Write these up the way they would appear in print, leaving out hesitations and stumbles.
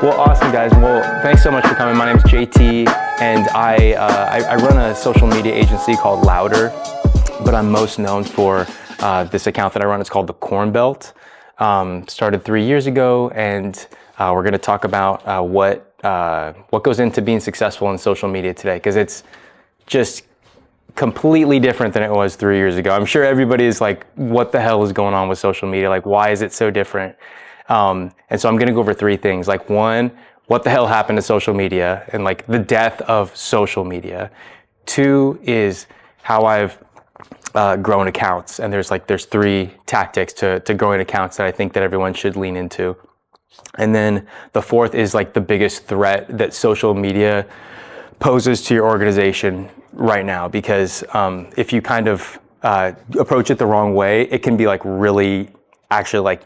Well, awesome, guys. Well, thanks so much for coming. My name is JT, and I run a social media agency called Louder, but I'm most known for this account that I run. It's called the Corn Belt. Started 3 years ago, and we're going to talk about what goes into being successful in social media today, because it's just completely different than it was 3 years ago. I'm sure everybody is like, what the hell is going on with social media? Like, why is it so different? And so I'm going to go over three things. Like, one, what the hell happened to social media and like the death of social media. Two is how I've grown accounts. And there's three tactics to growing accounts that I think that everyone should lean into. And then the fourth is like the biggest threat that social media poses to your organization right now, because if you kind of approach it the wrong way, it can be like really actually like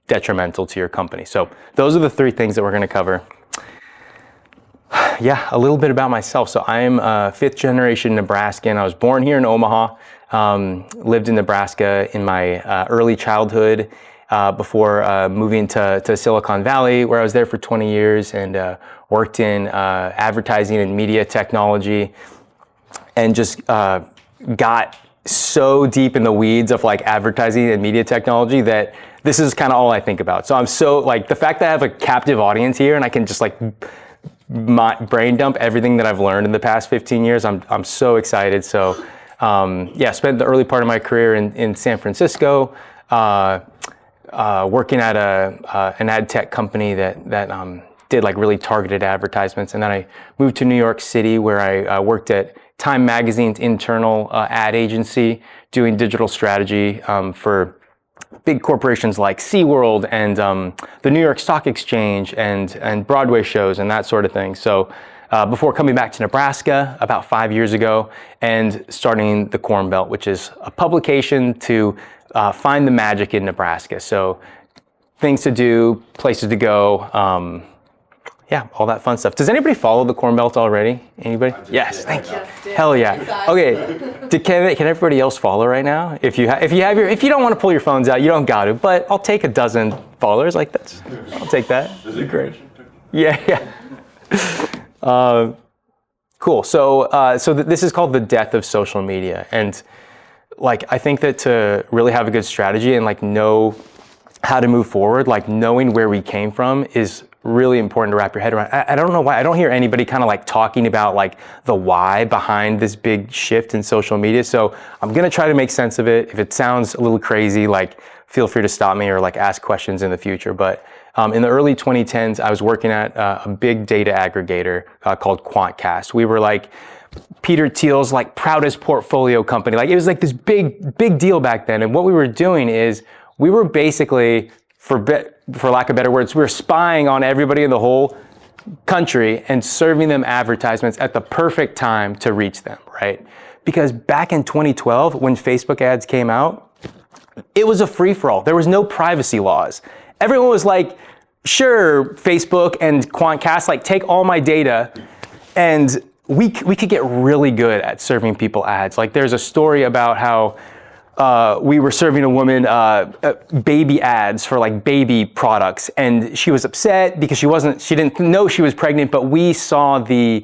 detrimental to your company. So those are the three things that we're going to cover. Yeah, a little bit about myself. So I am a fifth generation Nebraskan. I was born here in Omaha, lived in Nebraska in my early childhood before moving to Silicon Valley, where I was there for 20 years and worked in advertising and media technology, and just got so deep in the weeds of like advertising and media technology that this is kind of all I think about. So I'm so like, the fact that I have a captive audience here and I can just like brain dump everything that I've learned in the past 15 years, I'm so excited. So yeah, spent the early part of my career in San Francisco, working at an ad tech company that did like really targeted advertisements. And then I moved to New York City, where I worked at Time Magazine's internal ad agency, doing digital strategy for big corporations like SeaWorld and the New York Stock Exchange and Broadway shows and that sort of thing. So before coming back to Nebraska about 5 years ago and starting the Corn Belt, which is a publication to find the magic in Nebraska. So things to do, places to go, yeah, all that fun stuff. Does anybody follow the Corn Belt already? Anybody? Yes, thank you. Hell yeah. Okay, can everybody else follow right now? If you don't want to pull your phones out, you don't got to. But I'll take a dozen followers. Like I'll take that. Is it great? Yeah. Cool. So this is called the death of social media, and like I think that to really have a good strategy and like know how to move forward, like knowing where we came from is really important to wrap your head around. I don't know why. I don't hear anybody kind of like talking about like the why behind this big shift in social media. So I'm going to try to make sense of it. If it sounds a little crazy, like feel free to stop me or like ask questions in the future. But in the early 2010s, I was working at a big data aggregator called QuantCast. We were like Peter Thiel's like proudest portfolio company. Like it was like this big deal back then. And what we were doing is we were basically, for lack of better words, we were spying on everybody in the whole country and serving them advertisements at the perfect time to reach them, right? Because back in 2012, when Facebook ads came out, it was a free-for-all. There was no privacy laws. Everyone was like, sure, Facebook and QuantCast, like take all my data, and we could get really good at serving people ads. Like there's a story about how we were serving a woman baby ads for like baby products, and she was upset because she didn't know she was pregnant, but we saw the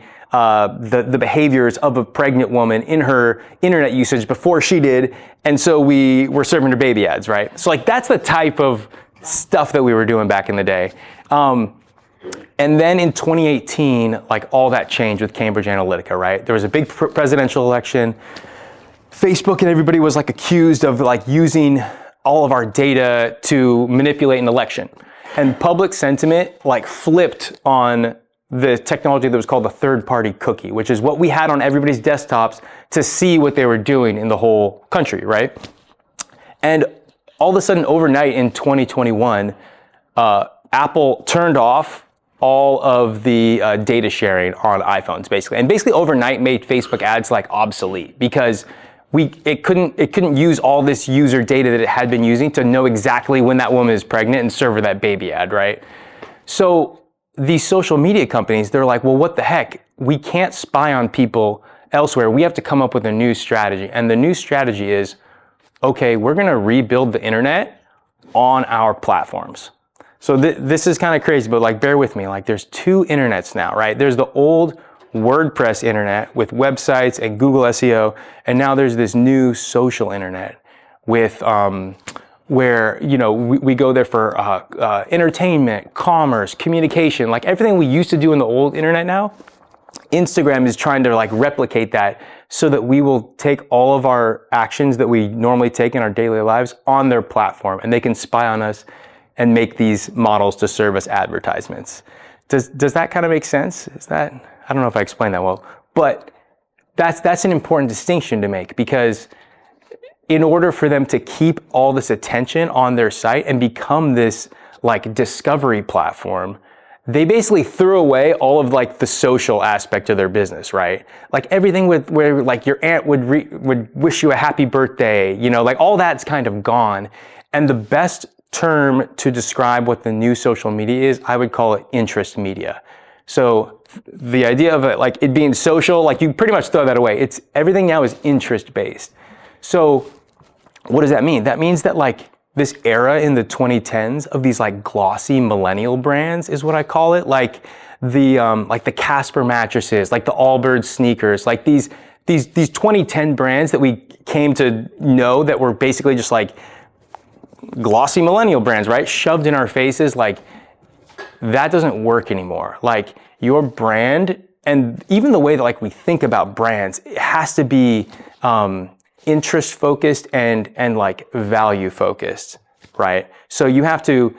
behaviors of a pregnant woman in her internet usage before she did, and so we were serving her baby ads, right? So like that's the type of stuff that we were doing back in the day. And then in 2018, like all that changed with Cambridge Analytica, right? There was a big presidential election. Facebook and everybody was like accused of like using all of our data to manipulate an election. And public sentiment like flipped on the technology that was called the third-party cookie, which is what we had on everybody's desktops to see what they were doing in the whole country, right? And all of a sudden overnight in 2021, Apple turned off all of the data sharing on iPhones, basically. And basically overnight made Facebook ads like obsolete, because it couldn't use all this user data that it had been using to know exactly when that woman is pregnant and serve her that baby ad, right? So these social media companies, they're like, well, what the heck? We can't spy on people elsewhere. We have to come up with a new strategy. And the new strategy is, okay, we're going to rebuild the internet on our platforms. So this is kind of crazy, but like bear with me. Like there's two internets now, right? There's the old WordPress internet with websites and Google SEO, and now there's this new social internet with where we go there for entertainment, commerce, communication, like everything we used to do in the old internet now. Instagram is trying to like replicate that so that we will take all of our actions that we normally take in our daily lives on their platform, and they can spy on us and make these models to serve us advertisements. Does that kind of make sense? I don't know if I explained that well, but that's an important distinction to make, because in order for them to keep all this attention on their site and become this like discovery platform, they basically threw away all of like the social aspect of their business, right? Like everything where like your aunt would wish you a happy birthday, like all that's kind of gone. And the best term to describe what the new social media is, I would call it interest media. So the idea of it, like it being social, like you pretty much throw that away. It's everything now is interest based. So what does that mean? That means that like this era in the 2010s of these like glossy millennial brands is what I call it. Like the Casper mattresses, like the Allbirds sneakers, like these 2010 brands that we came to know that were basically just like glossy millennial brands, right? Shoved in our faces. Like that doesn't work anymore. Like your brand, and even the way that like we think about brands, it has to be interest focused and like value focused, right? So you have to,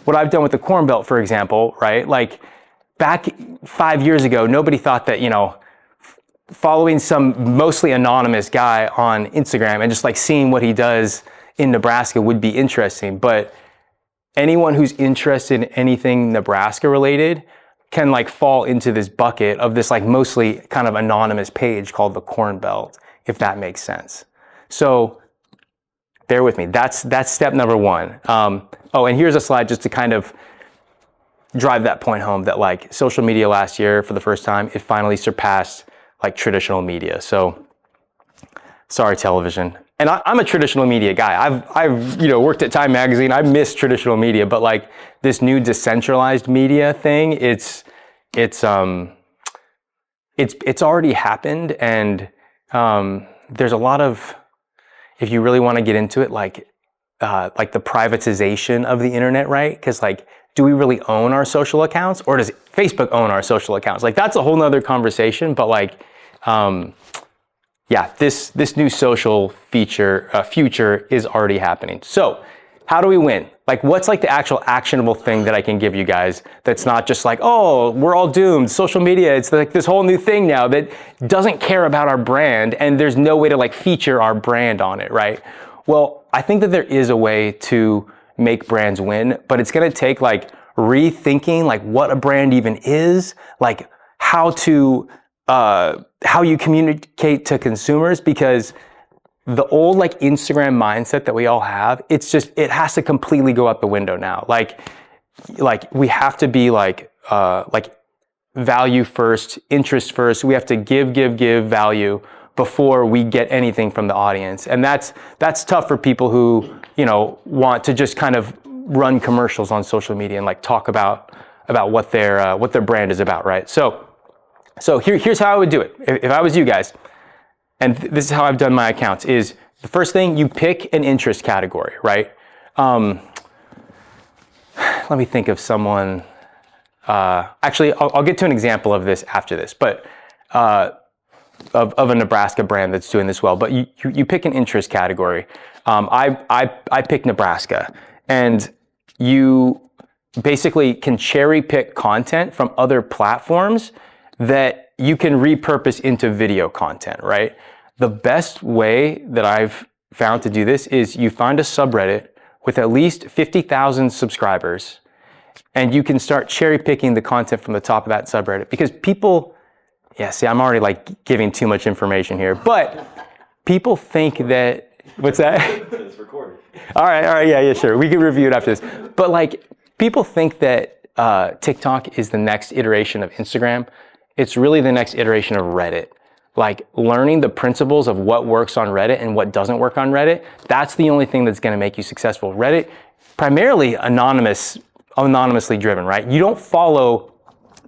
what I've done with the Corn Belt, for example, right? Like back 5 years ago, nobody thought that, following some mostly anonymous guy on Instagram and just like seeing what he does in Nebraska would be interesting. But anyone who's interested in anything Nebraska related can like fall into this bucket of this like mostly kind of anonymous page called the Corn Belt, if that makes sense. So bear with me. That's step number one. And here's a slide just to kind of drive that point home, that like social media last year, for the first time, it finally surpassed like traditional media. So sorry, television. And I'm a traditional media guy. I've worked at Time Magazine. I miss traditional media, but like this new decentralized media thing, it's already happened. And there's a lot of, if you really want to get into it, like the privatization of the internet, right? Because like, do we really own our social accounts, or does Facebook own our social accounts? Like that's a whole nother conversation, but like, this new social future is already happening. So how do we win? Like what's like the actual actionable thing that I can give you guys that's not just like, oh, we're all doomed. Social media, it's like this whole new thing now that doesn't care about our brand, and there's no way to like feature our brand on it, right? Well, I think that there is a way to make brands win, but it's gonna take like rethinking like what a brand even is, like how you communicate to consumers, because the old like Instagram mindset that we all have, it has to completely go out the window now. Like we have to be like value first, interest first. We have to give value before we get anything from the audience. And that's tough for people who, want to just kind of run commercials on social media and like talk about what their brand is about, right? So here's how I would do it if I was you guys. And this is how I've done my accounts, is the first thing, you pick an interest category, right? Let me think of someone. Actually, I'll get to an example of this after this, but of a Nebraska brand that's doing this well. But you pick an interest category. I pick Nebraska, and you basically can cherry pick content from other platforms that you can repurpose into video content, right? The best way that I've found to do this is you find a subreddit with at least 50,000 subscribers, and you can start cherry picking the content from the top of that subreddit, because people, I'm already like giving too much information here, but people think that, what's that? It's recorded. All right, yeah, sure. We can review it after this. But like, people think that TikTok is the next iteration of Instagram. It's really the next iteration of Reddit. Like learning the principles of what works on Reddit and what doesn't work on Reddit, that's the only thing that's gonna make you successful. Reddit, primarily anonymous anonymously driven, right? You don't follow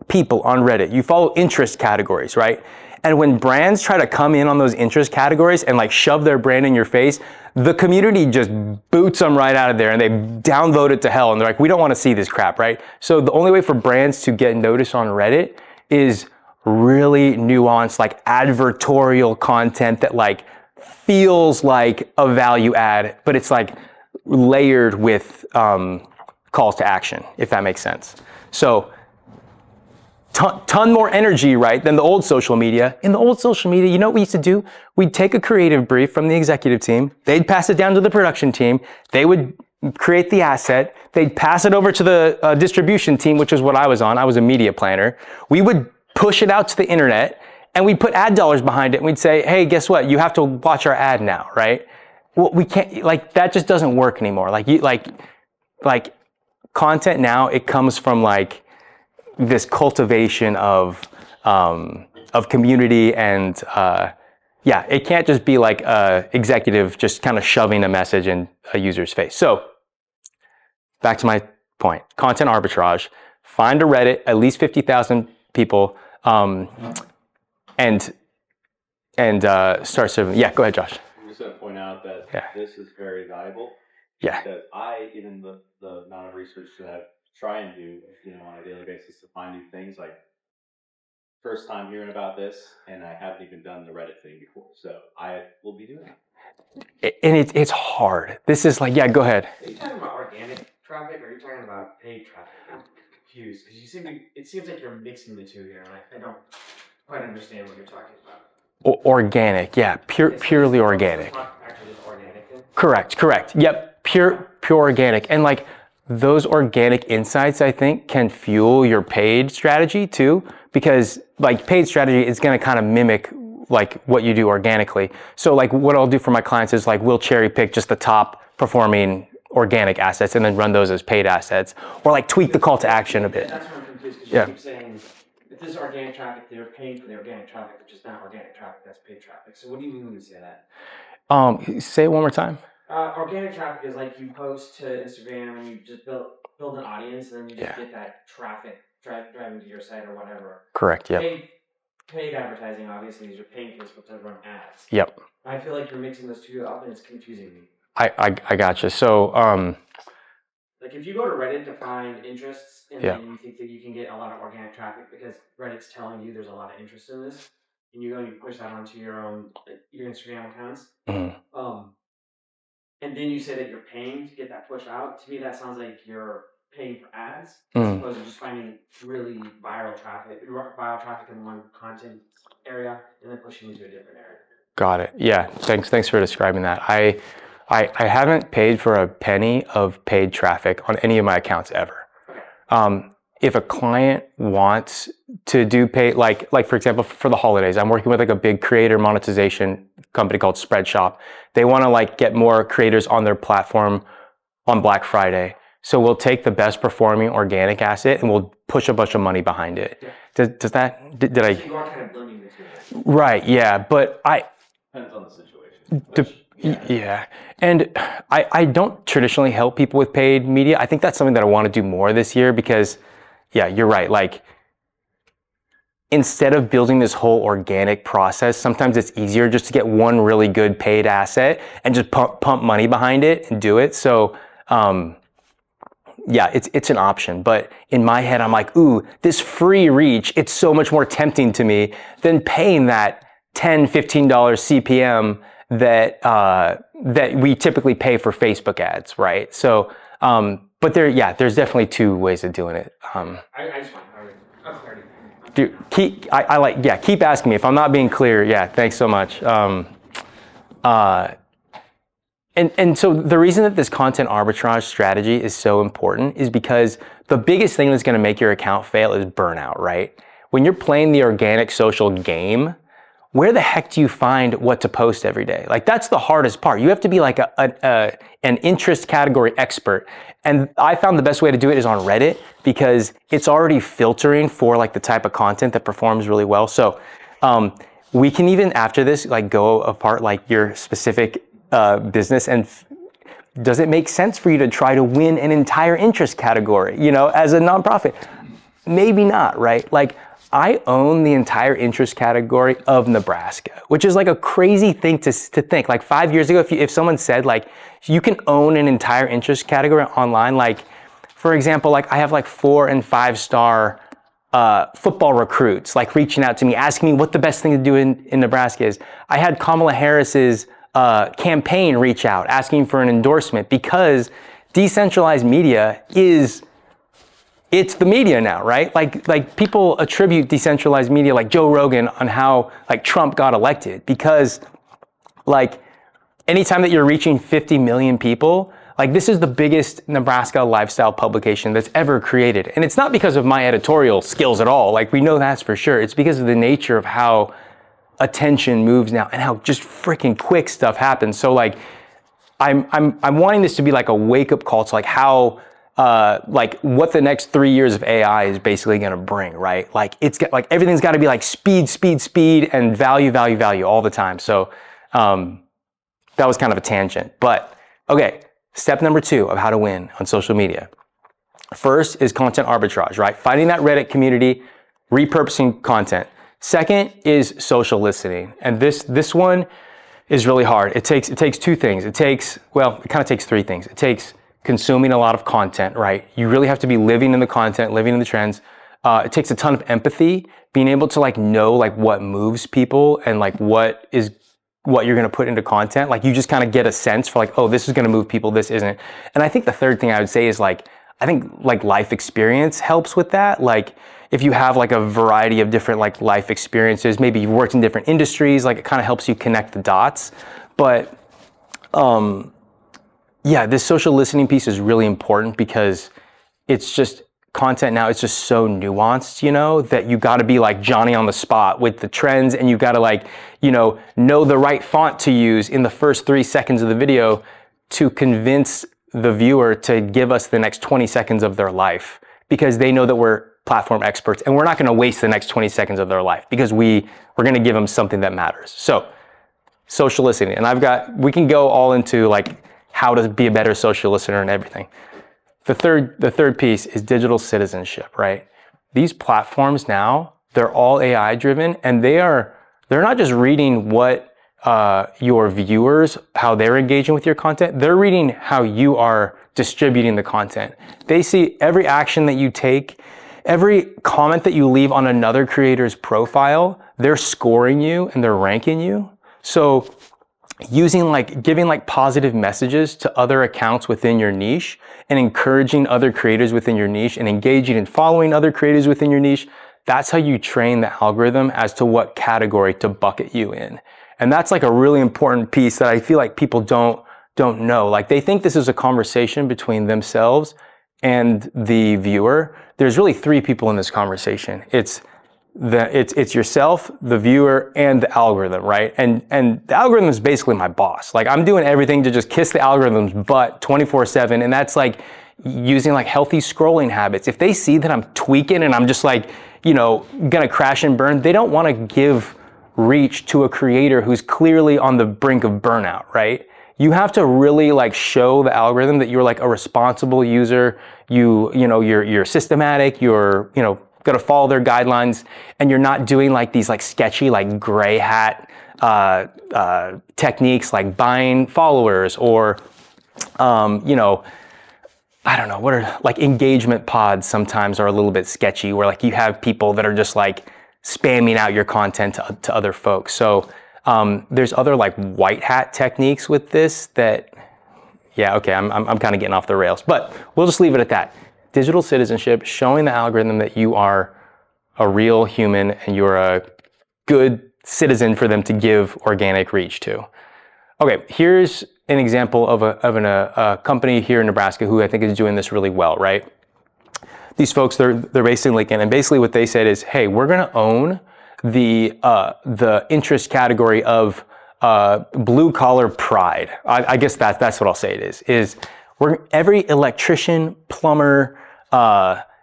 people on Reddit. You follow interest categories, right? And when brands try to come in on those interest categories and like shove their brand in your face, the community just boots them right out of there and they downvote it to hell. And they're like, we don't want to see this crap, right? So the only way for brands to get noticed on Reddit is really nuanced, like advertorial content that like feels like a value add, but it's like layered with calls to action, if that makes sense. So ton more energy, right, than the old social media. In the old social media, you know what we used to do? We'd take a creative brief from the executive team. They'd pass it down to the production team. They would create the asset. They'd pass it over to the distribution team, which is what I was on. I was a media planner. We would push it out to the internet and we'd put ad dollars behind it. And we'd say, hey, guess what? You have to watch our ad now, right? Well, we can't, like, that just doesn't work anymore. Like content now, it comes from like, this cultivation of community and yeah, it can't just be like a executive just kind of shoving a message in a user's face. So back to my point, content arbitrage, find a Reddit, at least 50,000 people, and start serving. Yeah, go ahead, Josh. I'm just going to point out that this is very valuable. Yeah. Because even the amount of research that I try and do, on a daily basis to find new things, like first time hearing about this, and I haven't even done the Reddit thing before, so I will be doing it. And it's hard. This is like, yeah, go ahead. Are you talking about organic traffic, or are you talking about paid traffic? I'm confused because it seems like you're mixing the two here, and I don't quite understand what you're talking about. Organic, yeah, purely organic. Actually, just organic. Then? Correct. Yep, pure organic, and like those organic insights, I think, can fuel your paid strategy too, because like paid strategy is going to kind of mimic like what you do organically. So like what I'll do for my clients is like we'll cherry pick just the top performing organic assets and then run those as paid assets, or like tweak the call to action a bit. That's what I'm confused, because you keep saying if this is organic traffic, they're paying for the organic traffic, which is not organic traffic, that's paid traffic. So what do you mean when you say that? Say it one more time. Organic traffic is like you post to Instagram and you just build an audience, and then you just get that traffic driving to your site or whatever. Correct. Yep. Paid advertising obviously is you're paying Facebook to run ads. Yep. I feel like you're mixing those two up and it's confusing me. I gotcha. So like if you go to Reddit to find interests and then you think that you can get a lot of organic traffic because Reddit's telling you there's a lot of interest in this, and you go and you push that onto your Instagram accounts. Mm-hmm. And then you say that you're paying to get that push out. To me, that sounds like you're paying for ads as opposed to just finding really viral traffic in one content area and then pushing into a different area. Got it. Yeah. Thanks for describing that. I haven't paid for a penny of paid traffic on any of my accounts ever. If a client wants to do paid, like for example, for the holidays, I'm working with like a big creator monetization company called Spreadshop. They want to like get more creators on their platform on Black Friday. So we'll take the best performing organic asset and we'll push a bunch of money behind it. Yeah. Does that, did I? So you are kind of blending the two. Right, yeah, but depends on the situation. Yeah, and I don't traditionally help people with paid media. I think that's something that I want to do more this year because, yeah, you're right. Like, instead of building this whole organic process, sometimes it's easier just to get one really good paid asset and just pump money behind it and do it. So, yeah, it's an option. But in my head, I'm like, ooh, this free reach, it's so much more tempting to me than paying that $10, $15 CPM that we typically pay for Facebook ads, right? So, but there's definitely two ways of doing it. I just want clarity. Dude, keep asking me. If I'm not being clear, thanks so much. And so the reason that this content arbitrage strategy is so important is because the biggest thing that's going to make your account fail is burnout, right? When you're playing the organic social game, where the heck do you find what to post every day? Like, that's the hardest part. You have to be like an interest category expert. And I found the best way to do it is on Reddit because it's already filtering for like the type of content that performs really well. So we can even after this like go apart like your specific business and does it make sense for you to try to win an entire interest category, as a nonprofit? Maybe not, right? Like, I own the entire interest category of Nebraska, which is like a crazy thing to think. Like 5 years ago, if someone said like, you can own an entire interest category online, like, for example, like I have like 4 and 5 star football recruits like reaching out to me, asking me what the best thing to do in Nebraska is. I had Kamala Harris's campaign reach out, asking for an endorsement, because decentralized media it's the media now, right? Like people attribute decentralized media like Joe Rogan on how like Trump got elected, because like anytime that you're reaching 50 million people, like this is the biggest Nebraska lifestyle publication that's ever created. And it's not because of my editorial skills at all. Like we know that's for sure. It's because of the nature of how attention moves now and how just freaking quick stuff happens. So like I'm wanting this to be like a wake up call to like how like what the next 3 years of AI is basically going to bring, right? Like everything's got to be like speed, and value all the time. So that was kind of a tangent, but okay. Step number 2 of how to win on social media. First is content arbitrage, right? Finding that Reddit community, repurposing content. Second is social listening, and this one is really hard. It takes 2 things. It kind of takes 3 things. It takes consuming a lot of content, right? You really have to be living in the content, living in the trends. It takes a ton of empathy, being able to like know like what moves people and like what you're going to put into content. Like you just kind of get a sense for like, oh, this is going to move people, this isn't. And I think the third thing I would say is like, I think like life experience helps with that. Like if you have like a variety of different like life experiences, maybe you've worked in different industries, like it kind of helps you connect the dots. But yeah, this social listening piece is really important because it's just content now, it's just so nuanced, that you got to be like Johnny on the spot with the trends, and you got to like, know the right font to use in the first 3 seconds of the video to convince the viewer to give us the next 20 seconds of their life, because they know that we're platform experts and we're not going to waste the next 20 seconds of their life because we're going to give them something that matters. So social listening, and we can go all into like how to be a better social listener and everything. The third piece is digital citizenship, right? These platforms now, they're all AI driven, and they're not just reading what your viewers, how they're engaging with your content, they're reading how you are distributing the content. They see every action that you take, every comment that you leave on another creator's profile, they're scoring you and they're ranking you. So giving like positive messages to other accounts within your niche and encouraging other creators within your niche and engaging and following other creators within your niche, that's how you train the algorithm as to what category to bucket you in. And that's like a really important piece that I feel like people don't know. Like they think this is a conversation between themselves and the viewer. There's really 3 people in this conversation. It's yourself, the viewer, and the algorithm, right? And the algorithm is basically my boss. Like I'm doing everything to just kiss the algorithm's butt 24/7, and that's like using like healthy scrolling habits. If they see that I'm tweaking and I'm just like, gonna crash and burn, they don't want to give reach to a creator who's clearly on the brink of burnout, right? You have to really like show the algorithm that you're like a responsible user. You're systematic. You're going to follow their guidelines, and you're not doing like these like sketchy like gray hat techniques like buying followers or I don't know, what are like engagement pods sometimes are a little bit sketchy, where like you have people that are just like spamming out your content to other folks. So there's other like white hat techniques with this that, yeah, okay, I'm kind of getting off the rails, but we'll just leave it at that. Digital citizenship, showing the algorithm that you are a real human and you're a good citizen for them to give organic reach to. Okay, here's an example of a company here in Nebraska who I think is doing this really well, right? These folks, they're based in Lincoln, and basically what they said is, hey, we're gonna own the interest category of blue collar pride. I guess that's what I'll say it is every electrician, plumber,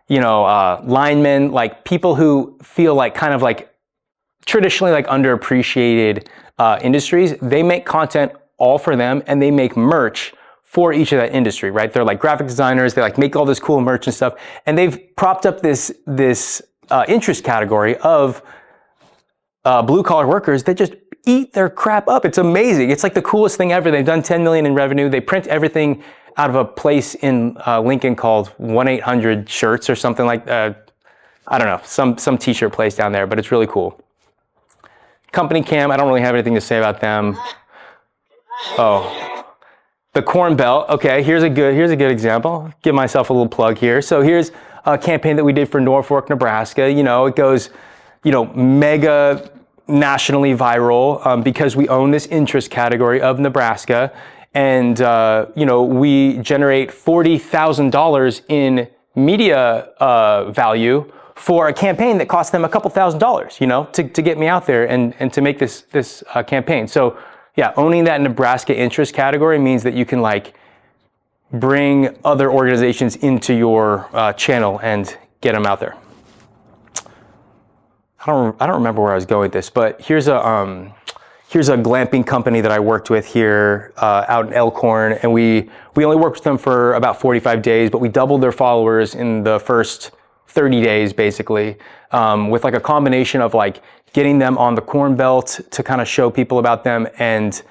lineman, like people who feel like kind of like traditionally like underappreciated industries, they make content all for them, and they make merch for each of that industry, right? They're like graphic designers. They like make all this cool merch and stuff. And they've propped up this interest category of blue collar workers that just eat their crap up. It's amazing. It's like the coolest thing ever. They've done 10 million in revenue. They print everything out of a place in Lincoln called 1-800-Shirts or something like I don't know, some t-shirt place down there, but it's really cool. Company Cam, I don't really have anything to say about them. Oh, the Corn Belt. Okay, here's a good example. Give myself a little plug here. So here's a campaign that we did for Norfolk, Nebraska. You know, it goes, you know, mega nationally viral because we own this interest category of Nebraska, and you know, we generate $40,000 in media value for a campaign that cost them a couple $1,000s, you know, to get me out there and to make this campaign. So yeah, owning that Nebraska interest category means that you can like bring other organizations into your channel and get them out there. I don't remember where I was going with this, but here's a glamping company that I worked with here out in Elkhorn, and we only worked with them for about 45 days, but we doubled their followers in the first 30 days, basically, with like a combination of like getting them on the Corn Belt to kind of show people about them, and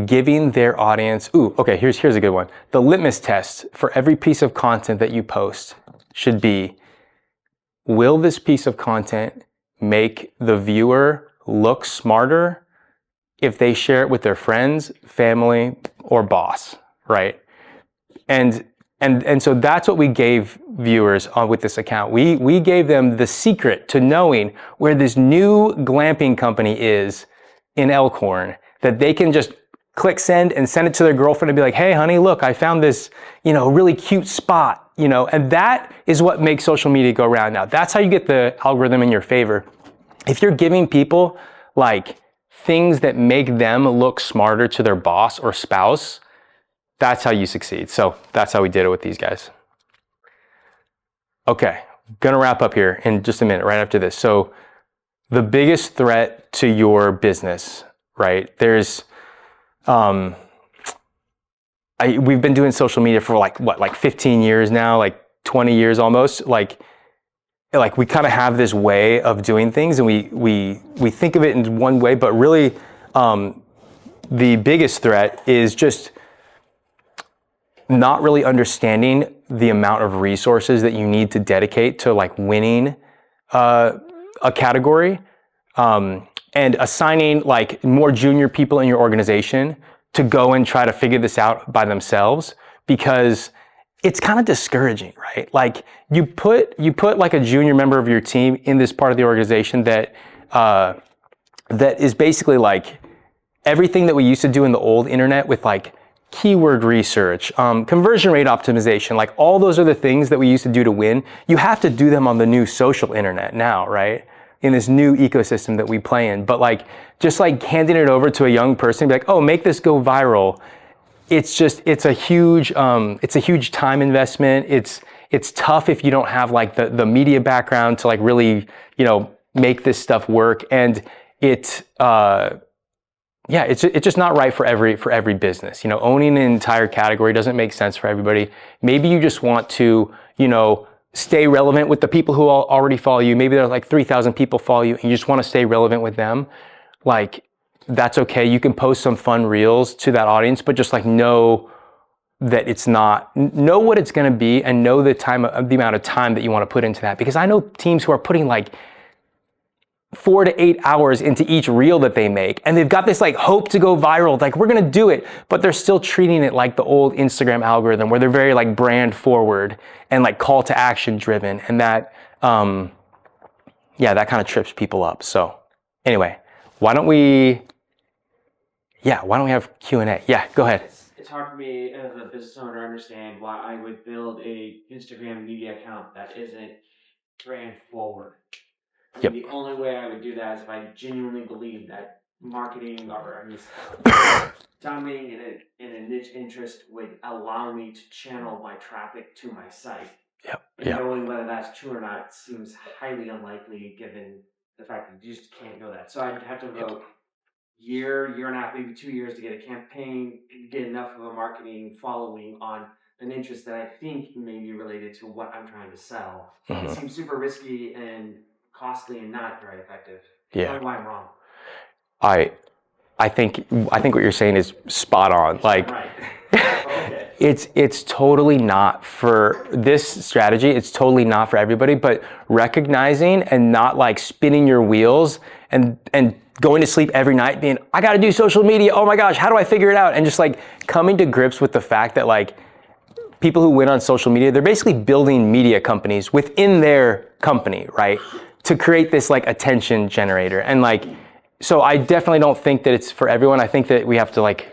giving their audience. Ooh, okay, here's a good one. The litmus test for every piece of content that you post should be: will this piece of content make the viewer look smarter if they share it with their friends, family, or boss, right? And so that's what we gave viewers with this account. We gave them the secret to knowing where this new glamping company is in Elkhorn, that they can just click send and send it to their girlfriend and be like, hey honey, look, I found this, you know, really cute spot, you know, and that is what makes social media go around now. That's how you get the algorithm in your favor. If you're giving people like things that make them look smarter to their boss or spouse, that's how you succeed. So that's how we did it with these guys. Okay, gonna wrap up here in just a minute, right after this. So the biggest threat to your business, right? There's, we've been doing social media for like 15 years now, like 20 years almost. Like we kind of have this way of doing things, and we think of it in one way, but really, the biggest threat is just not really understanding the amount of resources that you need to dedicate to like winning a category, and assigning like more junior people in your organization to go and try to figure this out by themselves, because it's kind of discouraging, right? Like you put like a junior member of your team in this part of the organization that that is basically like everything that we used to do in the old internet with like keyword research, conversion rate optimization, like all those are the things that we used to do to win. You have to do them on the new social internet now, right? In this new ecosystem that we play in. But like, just like handing it over to a young person, be like, oh, make this go viral. It's a huge time investment. It's tough if you don't have like the media background to like really, you know, make this stuff work. And it's just not right for every business. You know, owning an entire category doesn't make sense for everybody. Maybe you just want to, you know, stay relevant with the people who already follow you. Maybe there are like 3,000 people follow you and you just want to stay relevant with them. Like, that's okay. You can post some fun reels to that audience, but just like know that it's not, know what it's going to be, and know the amount of time that you want to put into that. Because I know teams who are putting like 4 to 8 hours into each reel that they make, and they've got this like hope to go viral, like we're gonna do it, but they're still treating it like the old Instagram algorithm, where they're very like brand forward and like call to action driven, and that that kind of trips people up. So anyway, why don't we have Q&A? Yeah, go ahead. It's hard for me as a business owner to understand why I would build a Instagram media account that isn't brand forward. Yep. The only way I would do that is if I genuinely believe that marketing or dominating in a niche interest would allow me to channel my traffic to my site. Yep. And knowing whether that's true or not seems highly unlikely given the fact that you just can't know that. So I'd have to vote year and a half, maybe 2 years to get a campaign, get enough of a marketing following on an interest that I think may be related to what I'm trying to sell. It seems super risky and costly and not very effective. Tell me why I'm wrong. I think what you're saying is spot on. Like, right. Okay. it's totally not for this strategy. It's totally not for everybody. But recognizing and not like spinning your wheels and going to sleep every night being, I got to do social media. Oh my gosh, how do I figure it out? And just like coming to grips with the fact that like people who win on social media, they're basically building media companies within their company, right? To create this like attention generator. And like, so I definitely don't think that it's for everyone. I think that we have to like,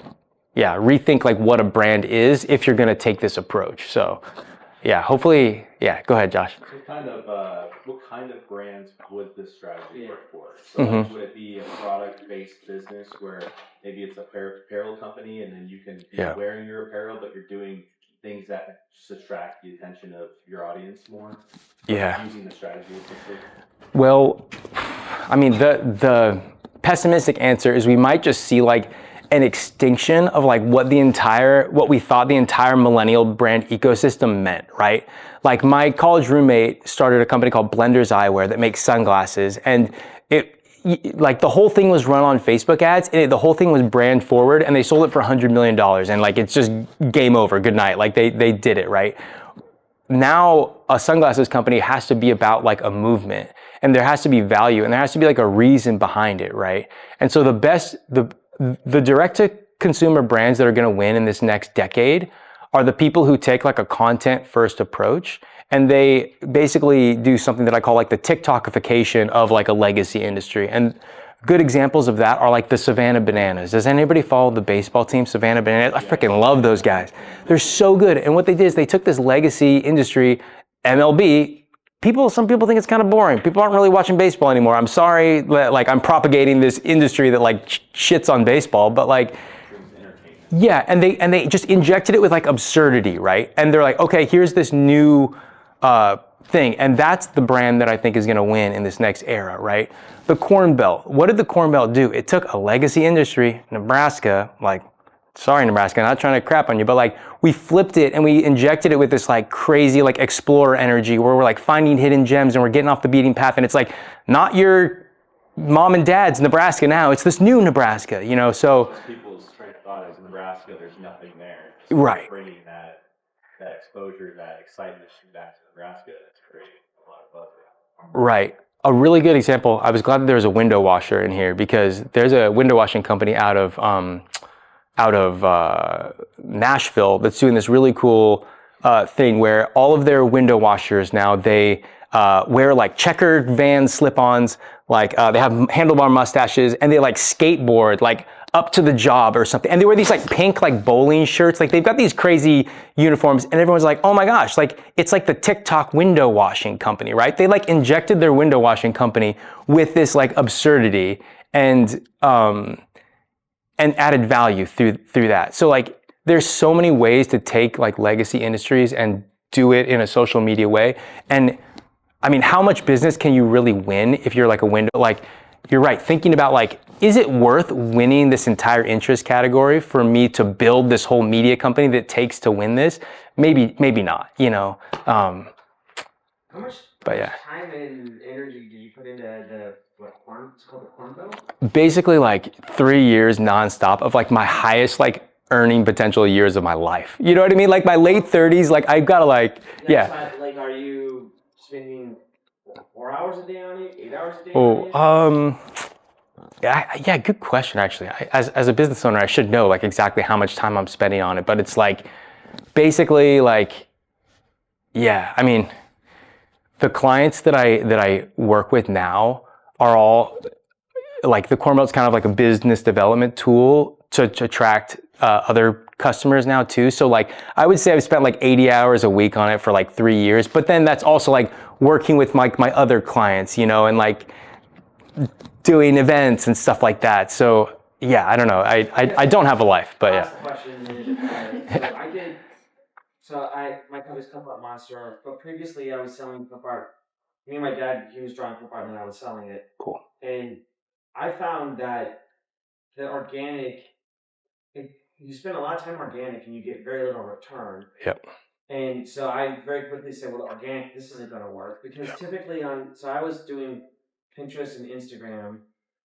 rethink like what a brand is if you're going to take this approach. So hopefully, go ahead, Josh. What kind of brands would this strategy work for? So like, would it be a product-based business where maybe it's a apparel company and then you can be wearing your apparel, but you're doing things that just attract the attention of your audience more? Using the strategy essentially? Well, I mean, the pessimistic answer is we might just see like an extinction of like what we thought the entire millennial brand ecosystem meant, right? Like my college roommate started a company called Blender's Eyewear that makes sunglasses, and like the whole thing was run on Facebook ads, and the whole thing was brand forward, and they sold it for $100 million, and like it's just game over, good night. Like they did it, right? Now a sunglasses company has to be about like a movement, and there has to be value, and there has to be like a reason behind it, right? And so the direct to consumer brands that are going to win in this next decade are the people who take like a content first approach, and they basically do something that I call like the TikTokification of like a legacy industry. And good examples of that are like the Savannah Bananas. Does anybody follow the baseball team, Savannah Bananas? I freaking love those guys. They're so good. And what they did is they took this legacy industry, MLB. Some people think it's kind of boring. People aren't really watching baseball anymore. I'm sorry that like I'm propagating this industry that like shits on baseball, but like, and they just injected it with like absurdity, right? And they're like, okay, here's this new thing, and that's the brand that I think is going to win in this next era, right? The Corn Belt. What did the Corn Belt do? It took a legacy industry, Nebraska, like, sorry, Nebraska, I'm not trying to crap on you, but like we flipped it and we injected it with this like crazy like explorer energy where we're like finding hidden gems and we're getting off the beaten path, and it's like not your mom and dad's Nebraska now, it's this new Nebraska, you know? So most people's train of thought is Nebraska, there's nothing there. So right. Bringing that exposure, that excitement back to Nebraska, that's great. A lot of buzz. Right. A really good example, I was glad that there was a window washer in here, because there's a window washing company out of Nashville that's doing this really cool thing where all of their window washers now, they wear like checkered Vans slip-ons, like they have handlebar mustaches, and they like skateboard like up to the job or something. And they wear these like pink like bowling shirts. Like they've got these crazy uniforms, and everyone's like, oh my gosh, like it's like the TikTok window washing company, right? They like injected their window washing company with this like absurdity and added value through that. So like there's so many ways to take like legacy industries and do it in a social media way. And I mean, how much business can you really win if you're like a window? Like, you're right, thinking about like, is it worth winning this entire interest category for me to build this whole media company that it takes to win this? Maybe not, you know. How much time and energy do you put into it's called the Corn Belt? Basically like 3 years nonstop of like my highest like earning potential years of my life. You know what I mean? Like my late 30s, like I've got to like, Like, are you spending 4 hours a day on it, 8 hours a day on it? Yeah, good question, actually. As a business owner, I should know like exactly how much time I'm spending on it, but it's like basically like, I mean, the clients that I work with now are all like, the Corn Belt's kind of like a business development tool to attract other customers now too. So like, I would say I've spent like 80 hours a week on it for like 3 years, but then that's also like working with my other clients, you know, and like doing events and stuff like that. So yeah, I don't know. I don't have a life, but Last question. My company's Clip Art Monster, but previously I was selling Clip Art. Me and my dad, he was drawing Clip Art and I was selling it. Cool. And I found that the organic, you spend a lot of time organic and you get very little return. Yep. And so I very quickly said, well, organic, this isn't going to work because typically so I was doing Pinterest and Instagram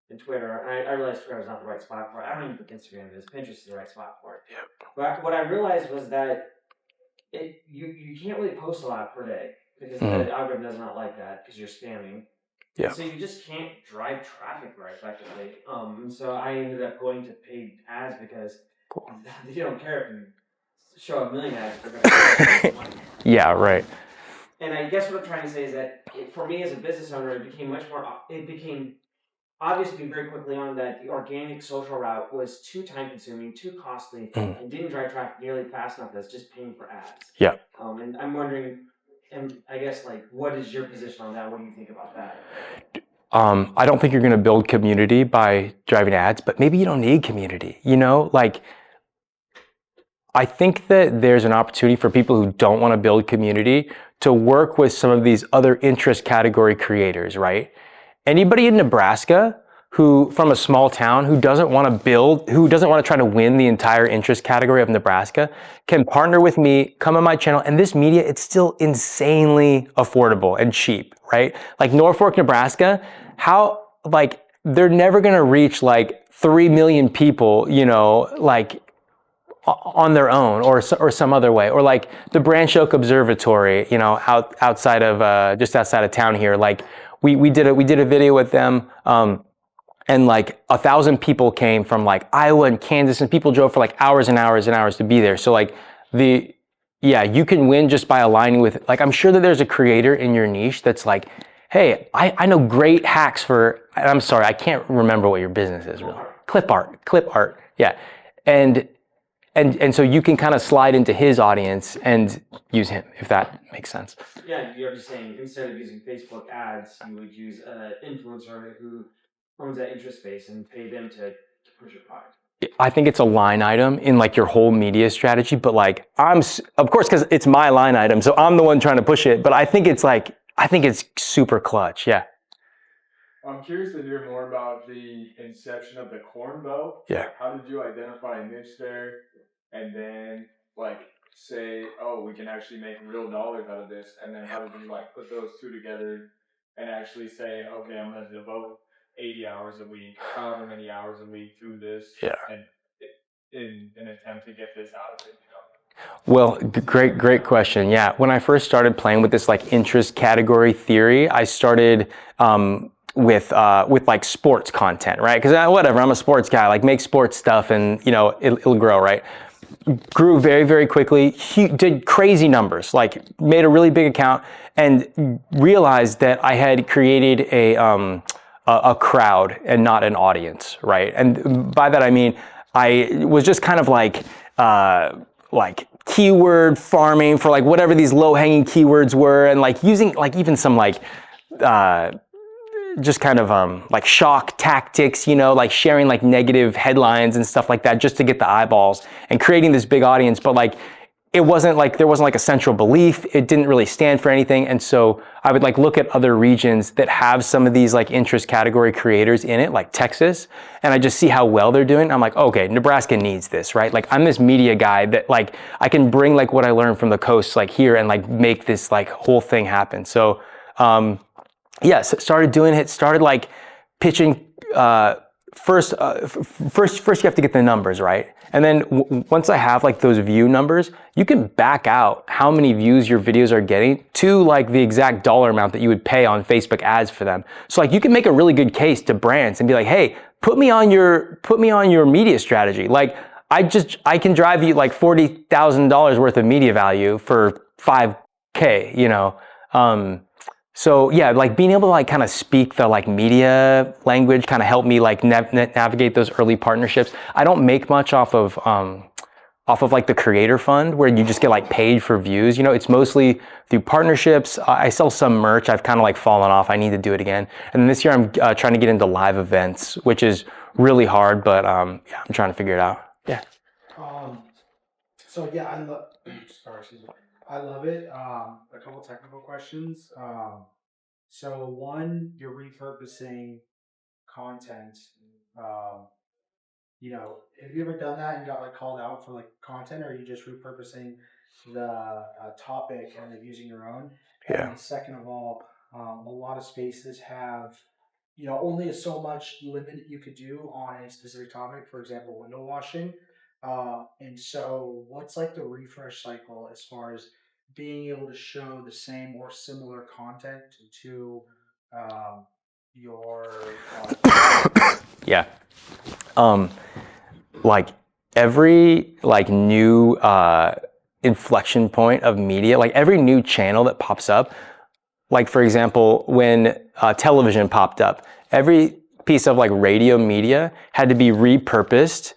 and Twitter, and I realized Twitter is not the right spot for it. I don't even think Instagram is. Pinterest is the right spot for it. Yep. But what I realized was that you can't really post a lot per day because the algorithm does not like that because you're spamming. Yeah. So you just can't drive traffic very effectively. So I ended up going to paid ads because they don't care if you show 1 million ads, they're going to money. Yeah, right. And I guess what I'm trying to say is that for me as a business owner, it became obvious to me very quickly on that the organic social route was too time consuming, too costly, and didn't drive traffic nearly fast enough as just paying for ads. Yeah. And I'm wondering, and I guess what is your position on that? What do you think about that? I don't think you're going to build community by driving ads, but maybe you don't need community, you know? Like, I think that there's an opportunity for people who don't want to build community to work with some of these other interest category creators, right? Anybody in Nebraska who, from a small town, who doesn't want to try to win the entire interest category of Nebraska can partner with me, come on my channel, and this media, it's still insanely affordable and cheap, right? Like Norfolk, Nebraska, they're never going to reach 3 million people, on their own or some other way, or like the Branch Oak Observatory, outside of just outside of town here. Like we did a video with them, and 1,000 people came from Iowa and Kansas, and people drove for hours and hours and hours to be there. So you can win just by aligning with, I'm sure that there's a creator in your niche that's like, hey, I know great hacks for, I'm sorry, I can't remember what your business is really. Clip art, yeah. And so you can kind of slide into his audience and use him, if that makes sense. Yeah, you're just saying instead of using Facebook ads, you would use an influencer who owns that interest base and pay them to push your product. I think it's a line item in your whole media strategy, but of course, because it's my line item, so I'm the one trying to push it, but I think it's super clutch, yeah. I'm curious to hear more about the inception of the corn bow. Yeah. How did you identify a niche there? And then say, oh, we can actually make real dollars out of this. And then how did you put those two together and actually say, okay, I'm going to devote 80 hours a week, however many hours a week to this. Yeah. And in an attempt to get this out of it, Well, great question. Yeah, when I first started playing with this interest category theory, I started with sports content, right? Because whatever, I'm a sports guy. Make sports stuff, and it'll grow, right? Grew very, very quickly. Did crazy numbers. Made a really big account, and realized that I had created a crowd and not an audience, right? And by that I mean I was just kind of like keyword farming for whatever these low-hanging keywords were, and using even some just kind of shock tactics, sharing negative headlines and stuff like that just to get the eyeballs and creating this big audience. But it wasn't there wasn't a central belief. It didn't really stand for anything. And so I would look at other regions that have some of these interest category creators in it, like Texas, and I just see how well they're doing. I'm like, okay, Nebraska needs this, right? I'm this media guy that I can bring what I learned from the coast here and make this whole thing happen. So started doing it, started pitching, first you have to get the numbers, right? And then once I have those view numbers, you can back out how many views your videos are getting to the exact dollar amount that you would pay on Facebook ads for them. So you can make a really good case to brands and be like, hey, put me on your media strategy. I can drive you $40,000 worth of media value for $5K, So yeah, like being able to like kind of speak the like media language kind of helped me like navigate those early partnerships. I don't make much off of like the creator fund where you just get like paid for views. You know, it's mostly through partnerships. I sell some merch. I've kind of like fallen off. I need to do it again. And then this year I'm trying to get into live events, which is really hard, but yeah, I'm trying to figure it out. Yeah. So yeah, I love. Sorry, excuse me. I love it. A couple technical questions. So one, you're repurposing content. Um, have you ever done that and got like called out for like content, or are you just repurposing the topic and then using your own? And Yeah. then second of all, a lot of spaces have, only so much limit you could do on a specific topic. For example, window washing. And so, what's like the refresh cycle as far as being able to show the same or similar content to your Yeah. Like every like new inflection point of media, like every new channel that pops up, like for example, when television popped up, every piece of like radio media had to be repurposed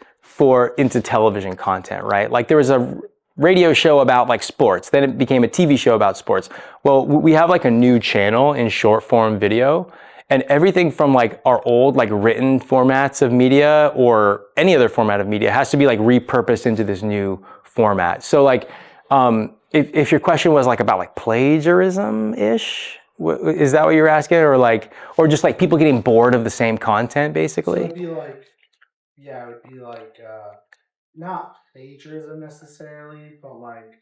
into television content, right? Like there was a radio show about like sports, then it became a TV show about sports. Well, we have like a new channel in short form video, and everything from like our old like written formats of media or any other format of media has to be like repurposed into this new format. So like, if your question was like about like plagiarism-ish, is that what you're asking? Or just like people getting bored of the same content So basically? it'd be like, yeah, it would be like not plagiarism necessarily, but like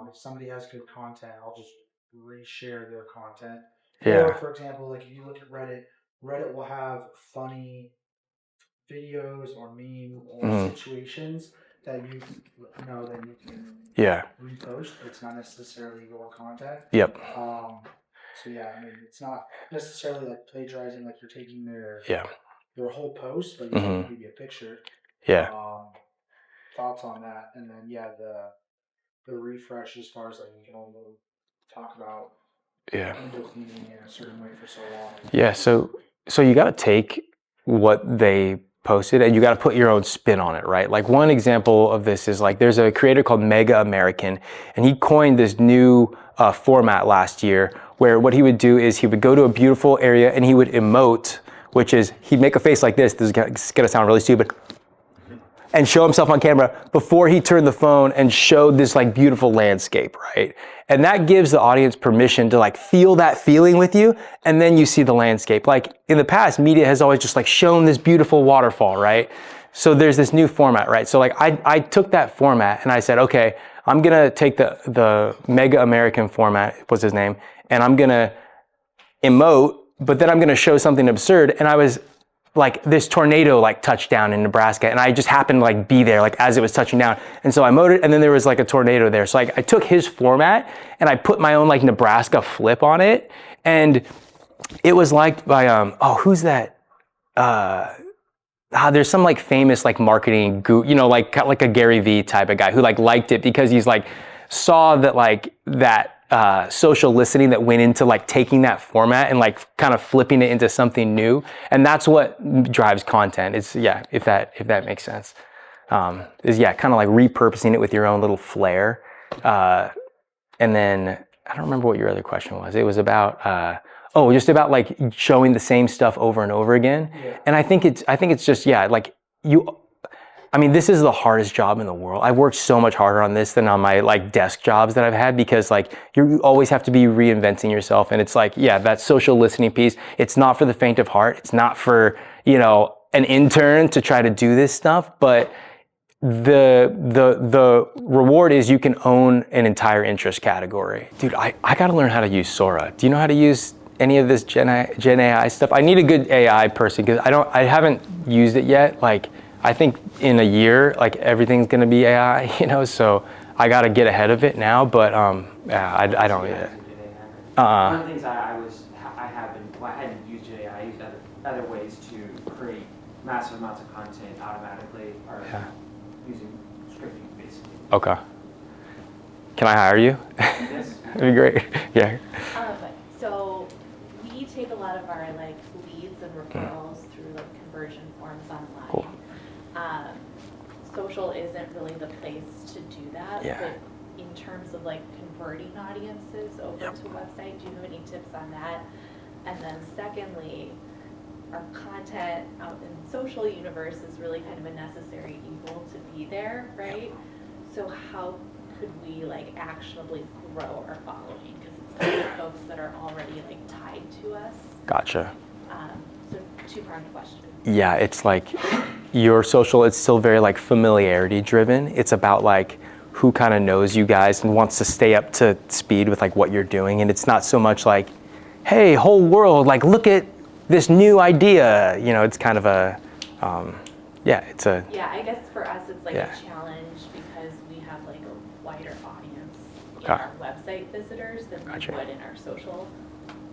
if somebody has good content, I'll just reshare their content. Or Yeah. for example, like if you look at Reddit, Reddit will have funny videos or meme or situations that you know that you can Yeah. repost, but it's not necessarily your content. Yep. So yeah, I mean, it's not necessarily like plagiarizing, like you're taking Yeah. their whole post, but you take maybe a picture. Yeah. Thoughts on that, and then yeah, the refresh as far as like you can only talk about window cleaning in a certain way for so long. Yeah. So you got to take what they posted and you got to put your own spin on it, right? Like one example of this is like there's a creator called Mega American, and he coined this new format last year where what he would do is he would go to a beautiful area and he would emote, which is he'd make a face like this. This is gonna sound really stupid. And show himself on camera before he turned the phone and showed this like beautiful landscape, right? And that gives the audience permission to like feel that feeling with you, and then you see the landscape. Like in the past, media has always just like shown this beautiful waterfall, right? So there's this new format, right? So like I took that format and I said, okay, I'm gonna take the Mega American format, was his name, and I'm gonna emote, but then I'm gonna show something absurd. And I was like this tornado like touched down in Nebraska, and I just happened to like be there like as it was touching down, and so I emoted, and then there was like a tornado there. So like I took his format and I put my own like Nebraska flip on it, and it was liked by who's that? There's some like famous like marketing like a Gary Vee type of guy who like liked it because he's like saw that like that social listening that went into like taking that format and like kind of flipping it into something new, and that's what drives content. It's if that makes sense. Kind of like repurposing it with your own little flair. And then I don't remember what your other question was. It was about just about like showing the same stuff over and over again. Yeah. And I think it's just like this is the hardest job in the world. I've worked so much harder on this than on my like desk jobs that I've had, because like you always have to be reinventing yourself. And it's like, that social listening piece, it's not for the faint of heart. It's not for, an intern to try to do this stuff, but the reward is you can own an entire interest category. Dude, I got to learn how to use Sora. Do you know how to use any of this Gen AI stuff? I need a good AI person because I haven't used it yet. Like, I think in a year, like everything's gonna be AI, so I gotta get ahead of it now, but I don't need it. One of the things I hadn't used AI, I used other ways to create massive amounts of content automatically, or using scripting basically. Okay. Can I hire you? Yes. That'd be great. Yeah. So we take a lot of our like leads and referrals through like conversion forms online. Cool. Social isn't really the place to do that, Yeah. but in terms of like converting audiences over to a website, do you have any tips on that? And then secondly, our content out in the social universe is really kind of a necessary evil to be there, right? So how could we like actionably grow our following? Because it's kind of folks that are already like tied to us. Gotcha. So two-part question. Yeah, it's like your social, it's still very like familiarity driven. It's about like who kind of knows you guys and wants to stay up to speed with like what you're doing. And it's not so much like, hey, whole world, like look at this new idea. You know, it's kind of a, it's a. Yeah, I guess for us it's like Yeah. a challenge because we have like a wider audience in Okay. our website visitors than Gotcha. we would in our social,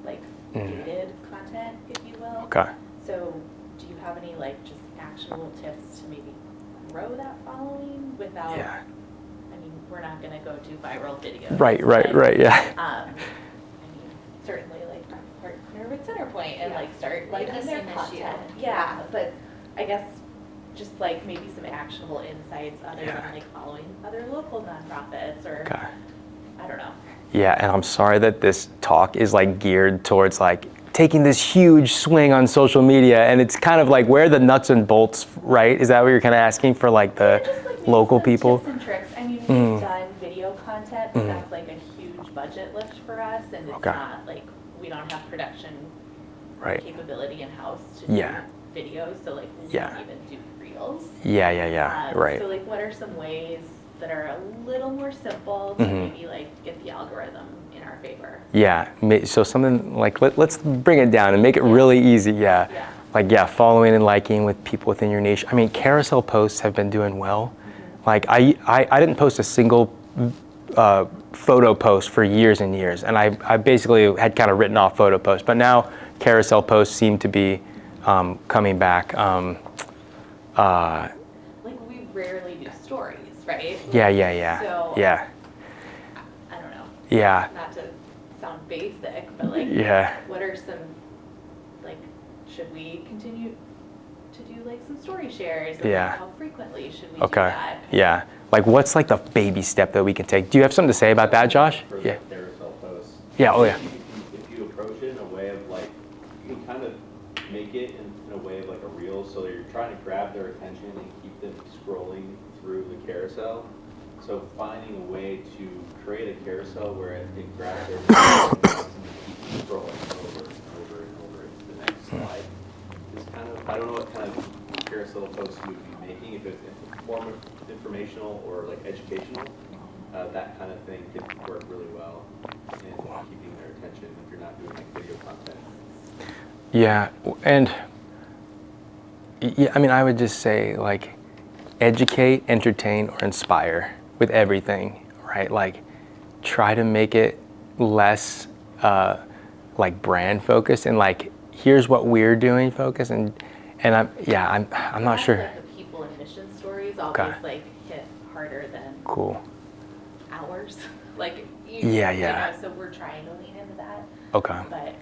like gated content, if you will. Okay. So do you have any like just actionable tips to maybe grow that following without, Yeah. I mean, we're not gonna go do viral videos. Right, but, yeah. I mean, certainly like partner with Centerpoint and like start Like liking this their initiative. content. Yeah, but I guess just like maybe some actionable insights other Yeah. than like following other local nonprofits or Okay. I don't know. Yeah, and I'm sorry that this talk is like geared towards like taking this huge swing on social media, and it's kind of like where are the nuts and bolts, right? Is that what you're kind of asking for like the Yeah, just like maybe local some people? tips and tricks. I mean, we've done video content, but that's like a huge budget lift for us, and it's Okay. not like we don't have production Right. capability in house to Yeah. do videos. So like we Yeah. don't even do reels. Yeah, right. So like, what are some ways that are a little more simple to maybe like get the algorithm in our favor? Yeah, so something like, let's bring it down and make it really easy, yeah. Yeah. Like, yeah, following and liking with people within your niche. I mean, carousel posts have been doing well. Like, I didn't post a single photo post for years and years, and I basically had kind of written off photo posts, but now carousel posts seem to be coming back. Like we rarely do stories, right? Yeah. So Yeah, I don't know. yeah, Not to sound basic, but like, yeah. what are some, like, should we continue to do like some story shares? And, Yeah. like, how frequently should we do Okay, that? yeah. Like, what's like the baby step that we can take? Do you have something to say about that, Josh? For Yeah. the carousel posts. Yeah, oh yeah. If you approach it in a way of like, you can kind of make it in a way of like a reel, so that you're trying to grab their attention and keep them scrolling through the carousel. So finding a way to create a carousel where it grabs their attention and keep scrolling over and over and over to the next slide. It's kind of, I don't know what kind of carousel posts you would be making, if it's informational or like educational. That kind of thing could work really well in keeping their attention if you're not doing like video content. Yeah, and yeah, I mean, I would just say like educate, entertain, or inspire with everything, right? Like try to make it less like brand focused and like here's what we're doing focus and I'm not sure. Like the people and mission stories always Okay. like hit harder than Cool. ours. Like Yeah. You know, so we're trying to lean into that. Okay. But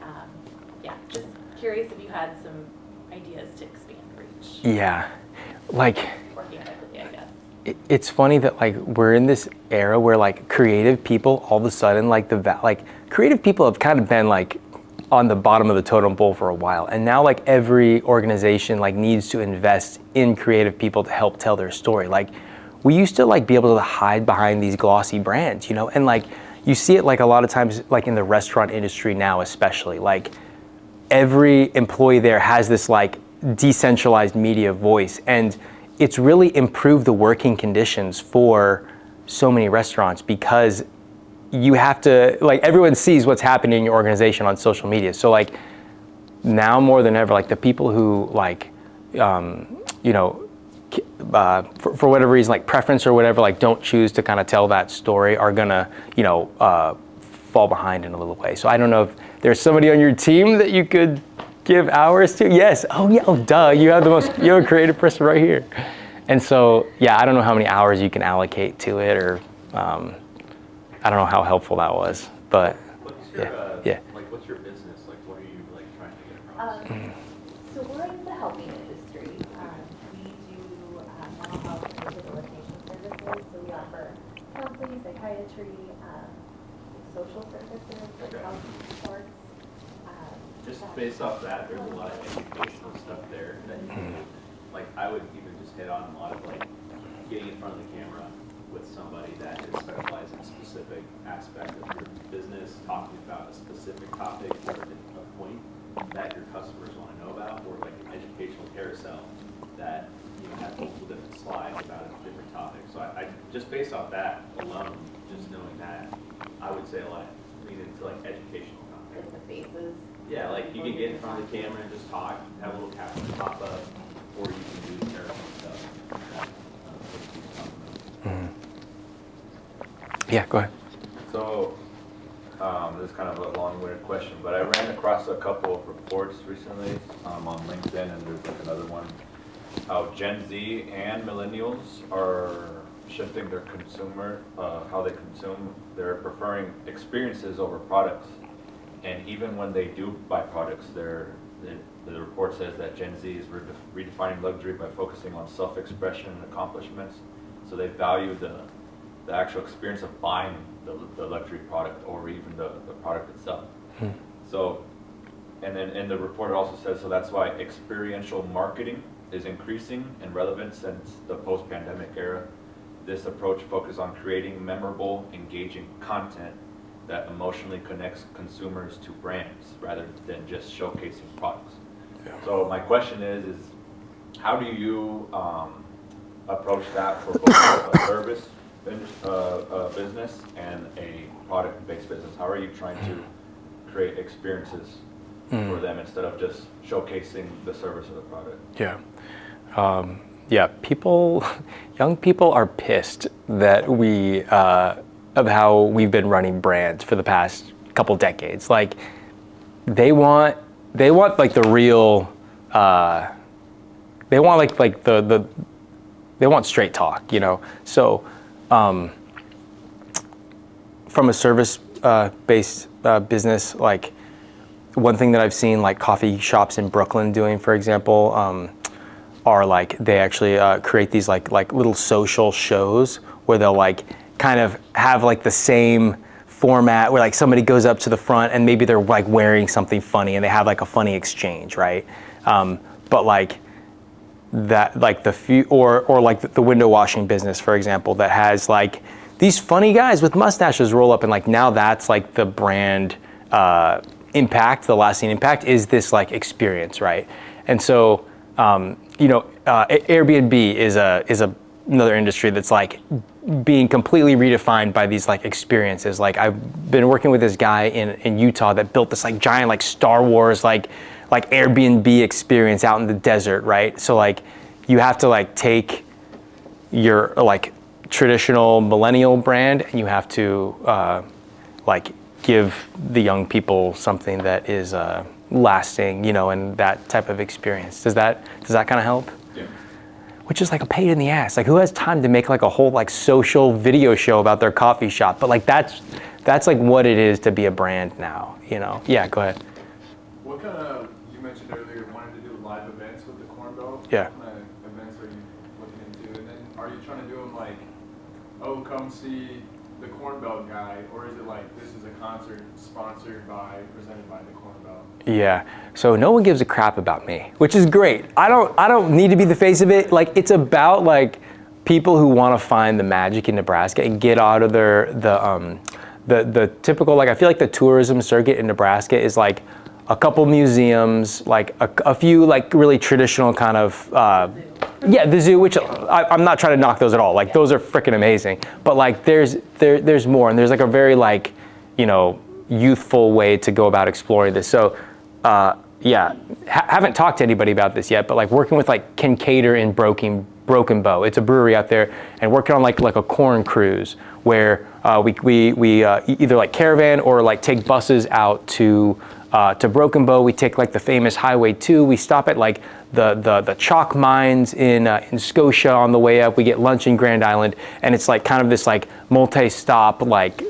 yeah, just curious if you had some ideas to expand reach Yeah, like organically, I guess. it's funny that like we're in this era where like creative people all of a sudden like creative people have kind of been like on the bottom of the totem pole for a while, and now like every organization like needs to invest in creative people to help tell their story. Like we used to like be able to hide behind these glossy brands, you know, and like you see it like a lot of times like in the restaurant industry now, especially like every employee there has this like decentralized media voice, and it's really improved the working conditions for so many restaurants because you have to, like, everyone sees what's happening in your organization on social media. So like now more than ever, like the people who like, you know, for whatever reason, like preference or whatever, like don't choose to kind of tell that story are gonna, you know, fall behind in a little way. So I don't know if there's somebody on your team that you could give hours to. Yes. Oh yeah. Oh duh. You have you're a creative person right here. And so yeah, I don't know how many hours you can allocate to it, or I don't know how helpful that was, but What's your, yeah. like, what's your business? Like, what are you like trying to get across? So we're in the helping industry. We do mental health and rehabilitation services. So we offer counseling, psychiatry, social services, like Okay. health supports. Just based off that, there's a lot of educational stuff there that you can do. Like, I would even just hit on a lot of like getting in front of the camera with somebody that is specialized in a specific aspect of your business, talking about a specific topic or a point that your customers want to know about, or like an educational carousel that, you just based off that alone, just knowing that, I would say like lean into like educational content. Like the faces. Yeah, like you can get in front of the camera and just talk, have a little caption pop up, or you can do terrible stuff. Yeah, go ahead. So, this is kind of a long-winded question, but I ran across a couple of reports recently on LinkedIn, and there's like another one, how Gen Z and millennials are shifting their how they consume. They're preferring experiences over products, and even when they do buy products, the report says that Gen Z is redefining luxury by focusing on self-expression and accomplishments. So they value the actual experience of buying the luxury product or even the product itself. So, and then in the report it also says, so that's why experiential marketing is increasing in relevance since the post-pandemic era. This approach focuses on creating memorable, engaging content that emotionally connects consumers to brands rather than just showcasing products. Yeah. So my question is how do you approach that for both a service business and a product-based business? How are you trying to create experiences for them instead of just showcasing the service of the product? Yeah. Young people are pissed that of how we've been running brands for the past couple decades. Like, they want like the real, they want like they want straight talk, you know? So, from a service based business, like one thing that I've seen like coffee shops in Brooklyn doing, for example, are like they actually create these like little social shows where they'll like kind of have like the same format where like somebody goes up to the front and maybe they're like wearing something funny and they have like a funny exchange, right? But like that, like or like the window washing business, for example, that has like these funny guys with mustaches roll up, and like now that's like the brand impact, the lasting impact is this like experience, right? And so Airbnb is another industry that's like being completely redefined by these like experiences. Like I've been working with this guy in Utah that built this like giant like Star Wars like Airbnb experience out in the desert, right? So like you have to like take your like traditional millennial brand and you have to like give the young people something that is lasting, you know, and that type of experience. Does that kind of help? Yeah. Which is like a pain in the ass. Like, who has time to make like a whole like social video show about their coffee shop? But like that's like what it is to be a brand now, you know? Yeah, go ahead. What kind of, you mentioned earlier, wanting to do live events with the Corn Belt. Yeah. What kind of events are you looking into? And then are you trying to do them like, oh, come see the Corn Belt guy, or is it like this is a concert sponsored by, presented by the Corn Belt? Yeah. So no one gives a crap about me, which is great. I don't need to be the face of it. Like, it's about like people who want to find the magic in Nebraska and get out of the typical, like, I feel like the tourism circuit in Nebraska is like a couple museums, like a few like really traditional kind of the zoo, which I'm not trying to knock those at all. Like, those are freaking amazing. But like there's more, and there's like a very like, you know, youthful way to go about exploring this. So haven't talked to anybody about this yet, but like working with like Kincaidor in Broken Bow. It's a brewery out there, and working on like a corn cruise where we either like caravan or like take buses out to Broken Bow. We take like the famous Highway 2. We stop at like the chalk mines in Scotia on the way up. We get lunch in Grand Island, and it's like kind of this like multi-stop like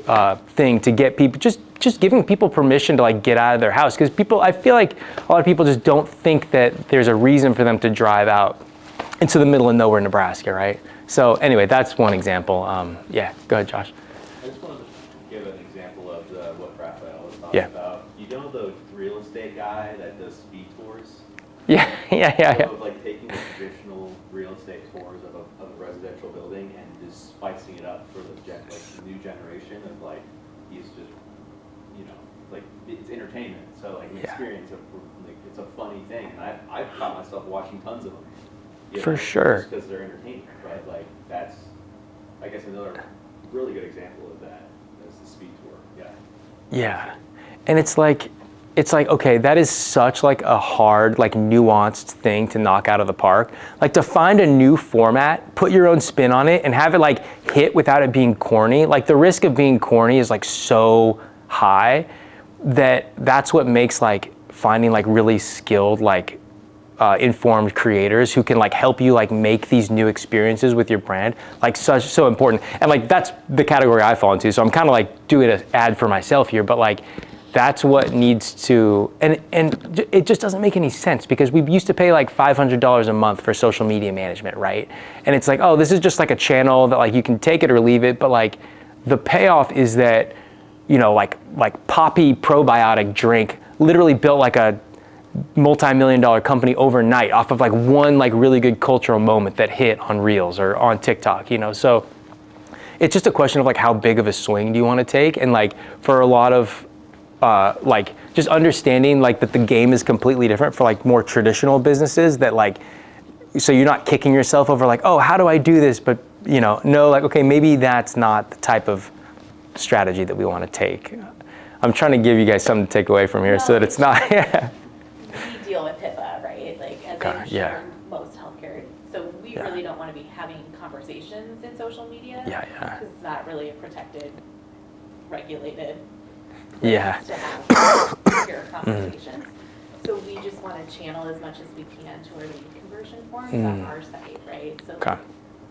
thing to get people, just giving people permission to like get out of their house, because I feel like a lot of people just don't think that there's a reason for them to drive out into the middle of nowhere, Nebraska, right? So anyway, that's one example. Yeah, go ahead, Josh. I just wanted to give an example of what Raphael was talking about. You know the real estate guy that does speed tours? Yeah. So, like taking the traditional real estate tours of a residential building and just spicing it up for the new generation of like, he's just, you know, like it's entertainment. So like an experience of like, it's a funny thing. And I've caught myself watching tons of them. For sure. Just because they're entertainment, right? Like I guess another really good example of that is the speed tour. Yeah. Yeah. And it's like, okay, that is such like a hard, like nuanced thing to knock out of the park. Like to find a new format, put your own spin on it and have it like hit without it being corny. Like the risk of being corny is like so high that's what makes like finding like really skilled, like informed creators who can like help you like make these new experiences with your brand like so important. And like that's the category I fall into. So I'm kind of like doing an ad for myself here, but like that's what needs to, and it just doesn't make any sense because we used to pay like $500 a month for social media management, right? And it's like, oh, this is just like a channel that like you can take it or leave it, but like the payoff is that, you know, like Poppy probiotic drink literally built like a multi-million-dollar company overnight off of like one like really good cultural moment that hit on Reels or on TikTok, you know? So it's just a question of like how big of a swing do you want to take? And like for a lot of like just understanding like that the game is completely different for like more traditional businesses that like, so you're not kicking yourself over like, oh, how do I do this? But you know, no, like, okay, maybe that's not the type of strategy that we want to take. I'm trying to give you guys something to take away from here so that it's not, yeah. We deal with HIPAA, right? Like as God, I'm sure yeah. most healthcare. So we Yeah. really don't want to be having conversations in social media. Yeah. Because it's not really a protected, regulated Yeah. to have secure conversations. So we just want to channel as much as we can to our lead conversion forms on our site, right? So Okay.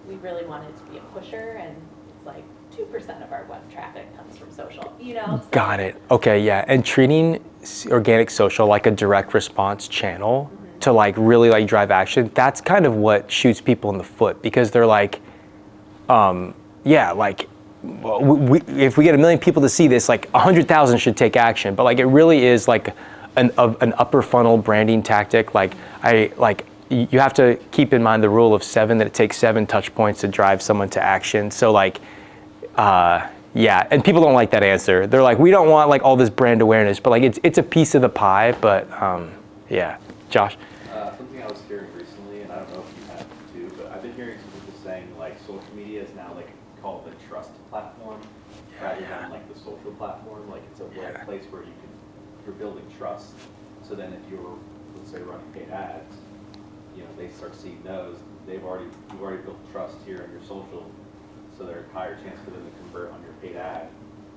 we really want it to be a pusher, and it's like 2% of our web traffic comes from social, you know? So Got it. Okay, yeah. And treating organic social like a direct response channel to like really like drive action, that's kind of what shoots people in the foot because they're like, yeah, like if we get 1 million people to see this, like 100,000 should take action. But like it really is like an upper funnel branding tactic. Like you have to keep in mind the rule of 7, that it takes 7 touch points to drive someone to action. So like, yeah, and people don't like that answer. They're like, we don't want like all this brand awareness, but like it's a piece of the pie. But yeah, Josh. Something I was hearing recently, and I don't know if you have too, but I've been hearing some people saying like social media is now like called the trust platform rather than like the social platform. Like it's a place where you're building trust. So then if you're, let's say, running paid ads, you know, they start seeing those. You've already built trust here on your social. So there's a higher chance for them to convert on your paid ad,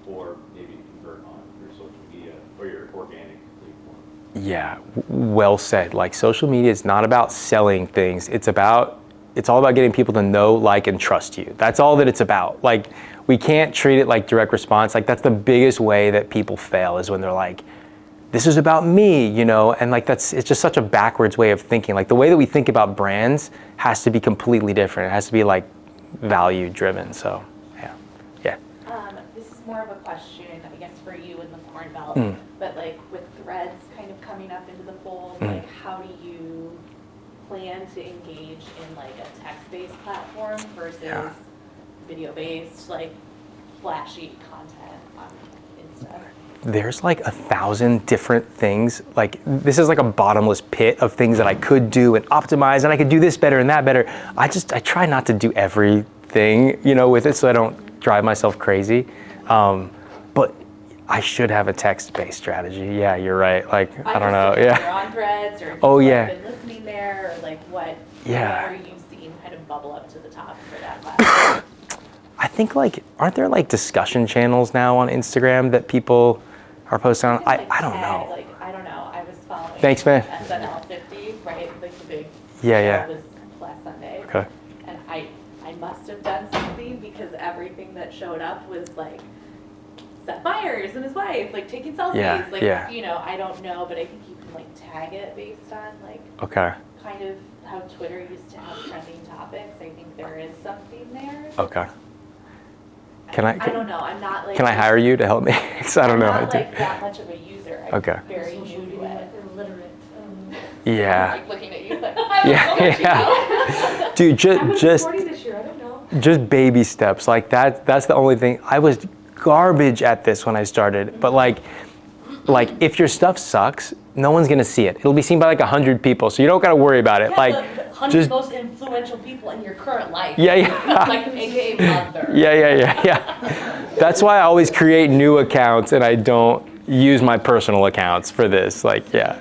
or maybe convert on your social media or your organic lead form. Yeah, well said. Like social media is not about selling things. It's all about getting people to know, like, and trust you. That's all that it's about. Like we can't treat it like direct response. Like that's the biggest way that people fail is when they're like, this is about me, you know? And like it's just such a backwards way of thinking. Like the way that we think about brands has to be completely different. It has to be like value driven. So yeah. This is more of a question, I guess, for you in the Corn Belt, but like with Threads kind of coming up into the fold, like how do you plan to engage in like a text-based platform versus video-based, like flashy content on Insta? There's There's like 1,000 different things. Like this is like a bottomless pit of things that I could do and optimize, and I could do this better and that better. I try not to do everything, you know, with it so I don't drive myself crazy. But I should have a text-based strategy. Yeah, you're right. Like I don't know. You're Yeah. on Threads, or if Oh, people yeah. have been listening there, or like what Yeah. are you seeing kind of bubble up to the top for that platform? I think like aren't there like discussion channels now on Instagram that people are posting on? I don't know. Like, I don't know. I was following Thanks, man. SNL 50, right? Like the big Yeah. show was last Sunday. Okay. And I must have done something because everything that showed up was like Seth Meyers and his wife, like taking selfies. Yeah, like, yeah. you know, I don't know, but I think you can like tag it based on like Okay. kind of how Twitter used to have trending topics. I think there is something there. Okay. I don't know. I'm not like. Can I hire you to help me? Because I don't know I'm how not to. like that much of a user. I'm Okay. very new to it. Yeah. Like looking at you like, Yeah. Dude, just 40 this year. I don't know. just baby steps. Like that's the only thing. I was garbage at this when I started, but like if your stuff sucks, no one's gonna see it. It'll be seen by like 100 people, so you don't gotta worry about it. Yeah, Like the 100 Just- most influential people in your current life. Yeah, yeah. Like AKA mother. Yeah. That's why I always create new accounts and I don't use my personal accounts for this. Like, yeah.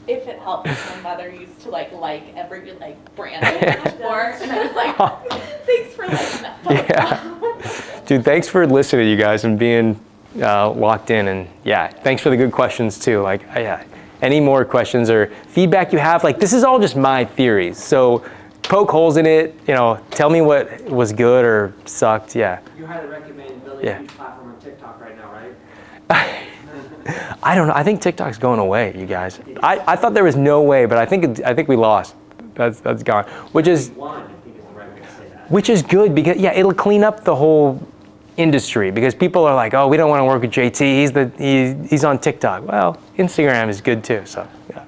If it helps, my mother used to like every brand I pushed for, and I was like, thanks for liking that post. Yeah. Dude, thanks for listening, you guys, and being locked in. And yeah, thanks for the good questions too. Like, yeah, any more questions or feedback you have, like, this is all just my theories. So poke holes in it, tell me what was good or sucked. Yeah. You highly recommend building a huge platform on TikTok right now, right? I don't know. I think TikTok's going away, you guys. I thought there was no way, but I think we lost. That's gone. Which is One, I think is the right way to say that. Which is good because it'll clean up the whole industry because people are like, oh, we don't want to work with JT. He's on TikTok. Well, Instagram is good too. So yeah.